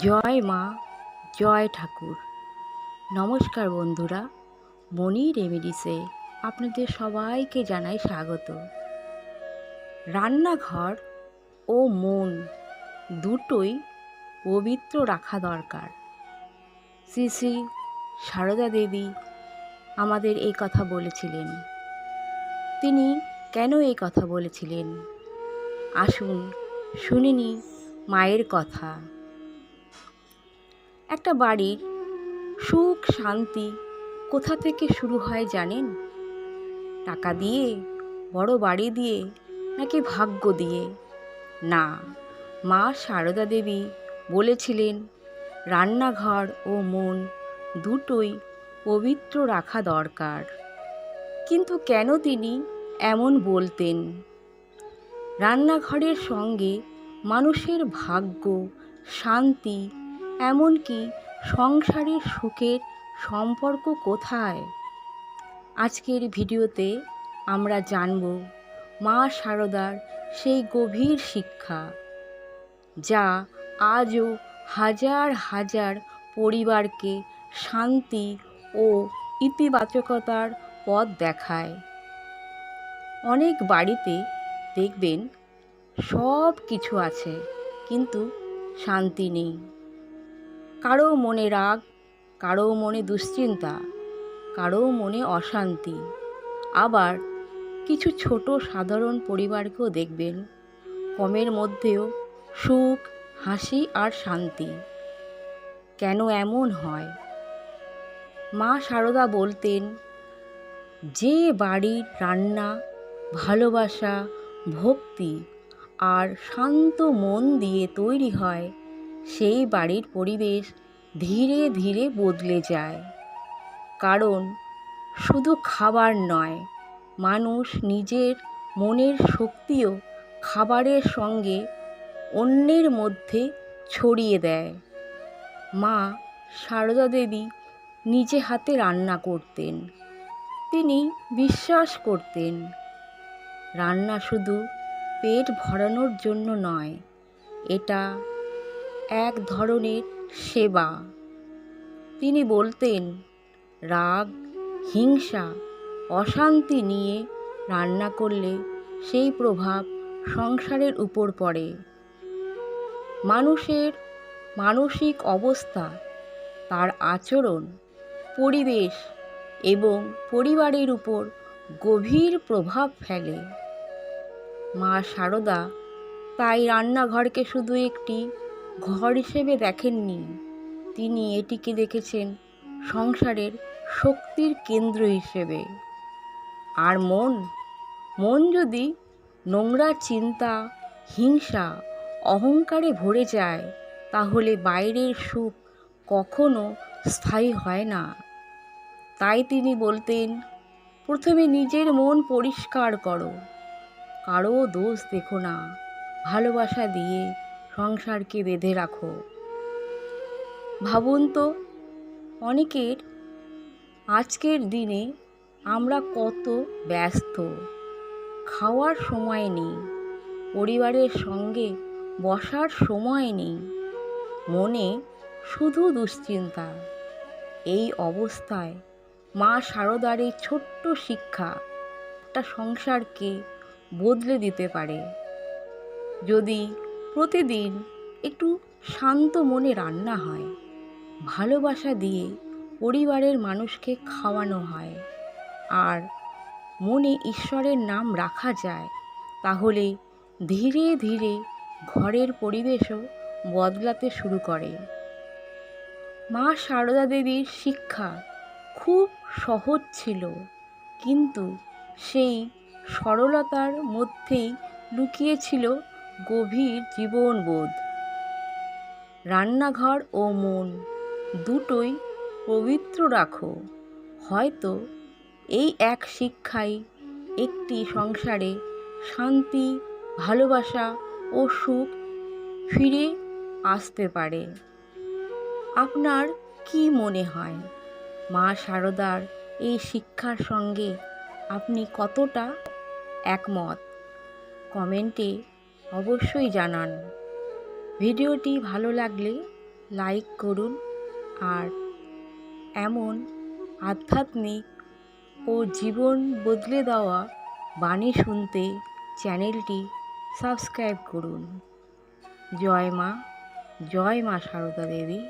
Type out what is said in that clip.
জয় মা, জয় ঠাকুর। নমস্কার বন্ধুরা, মনি রেমেডিসে আপনাদের সবাইকে জানাই স্বাগত। রান্নাঘর ও মন দুটোই পবিত্র রাখা দরকার। শ্রী শ্রী সারদা দেবী আমাদের এই কথা বলেছিলেন। তিনি কেন এই কথা বলেছিলেন? আসুন শুনে নিই মায়ের কথা। একটা বাড়ির সুখ শান্তি কোথা থেকে শুরু হয় জানেন? টাকা দিয়ে, বড় বাড়ি দিয়ে, নাকি ভাগ্য দিয়ে? না, মা সারদা দেবী বলেছিলেন রান্নাঘর ও মন দুটোই পবিত্র রাখা দরকার। কিন্তু কেন তিনি এমন বলতেন? রান্নাঘরের সঙ্গে মানুষের ভাগ্য, শান্তি, এমনকি সংসারের সুখের সম্পর্ক কোথায়? আজকের ভিডিওতে আমরা জানব মা সারদার সেই গভীর শিক্ষা, যা আজও হাজার হাজার পরিবারকে শান্তি ও ইতিবাচকতার পথ দেখায়। অনেক বাড়িতে দেখবেন সব কিছু আছে, কিন্তু শান্তি নেই। কারো মনে রাগ, কারো মনে দুশ্চিন্তা, কারো মনে অশান্তি। আবার কিছু ছোট সাধারণ পরিবারকেও দেখবেন কমের মধ্যেও সুখ, হাসি আর শান্তি। কেন এমন হয়? মা সারদা বলতেন, যে বাড়ির রান্না ভালোবাসা, ভক্তি আর শান্ত মন দিয়ে তৈরি হয়, সেই বাড়ির পরিবেশ ধীরে ধীরে বদলে যায়। কারণ শুধু খাবার নয়, মানুষ নিজের মনের শক্তিও খাবারের সঙ্গে অন্যের মধ্যে ছড়িয়ে দেয়। মা সারদা দেবী নিজে হাতে রান্না করতেন। তিনি বিশ্বাস করতেন রান্না শুধু পেট ভরানোর জন্য নয়, এটা এক ধরনের সেবা। তিনি বলতেন, রাগ, হিংসা, অশান্তি নিয়ে রান্না করলে সেই প্রভাব সংসারের উপর পড়ে। মানুষের মানসিক অবস্থা, তার আচরণ, পরিবেশ এবং পরিবারের উপর গভীর প্রভাব ফেলে। মা সারদা তাই রান্নাঘরকে শুধু একটি ঘর হিসেবে দেখেননি, তিনি এটিকে দেখেছেন সংসারের শক্তির কেন্দ্র হিসেবে। আর মন যদি নোংরা চিন্তা, হিংসা, অহংকারে ভরে যায়, তাহলে বাইরের সুখ কখনো স্থায়ী হয় না। তাই তিনি বলতেন, প্রথমে নিজের মন পরিষ্কার করো, কারো দোষ দেখো না, ভালোবাসা দিয়ে সংসারকে বেঁধে রাখো। ভাবুন তো, অনেকের আজকের দিনে আমরা কত ব্যস্ত, খাওয়ার সময় নেই, পরিবারের সঙ্গে বসার সময় নেই, মনে শুধু দুশ্চিন্তা। এই অবস্থায় মা সারদার এই ছোট্ট শিক্ষা একটা সংসারকে বদলে দিতে পারে। যদি প্রতিদিন একটু শান্ত মনে রান্না হয়, ভালোবাসা দিয়ে পরিবারের মানুষকে খাওয়ানো হয়, আর মনে ঈশ্বরের নাম রাখা যায়, তাহলে ধীরে ধীরে ঘরের পরিবেশও বদলাতে শুরু করে। মা সারদা দেবীর শিক্ষা খুব সহজ ছিল, কিন্তু সেই সরলতার মধ্যেই লুকিয়ে ছিল গভীর জীবনবোধ। রান্নাঘর ও মন দুটোই পবিত্র রাখো। হয়তো এই এক শিক্ষাই একটি সংসারে শান্তি, ভালোবাসা ও সুখ ফিরে আসতে পারে। আপনার কি মনে হয়, মা সারদার এই শিক্ষার সঙ্গে আপনি কতটা একমত? কমেন্টে অবশ্যই জানান। ভিডিওটি ভালো লাগলে লাইক করুন আর এমন আধ্যাত্মিক ও জীবন বদলে দেওয়া বাণী শুনতে চ্যানেলটি সাবস্ক্রাইব করুন। জয় মা সারদা দেবী।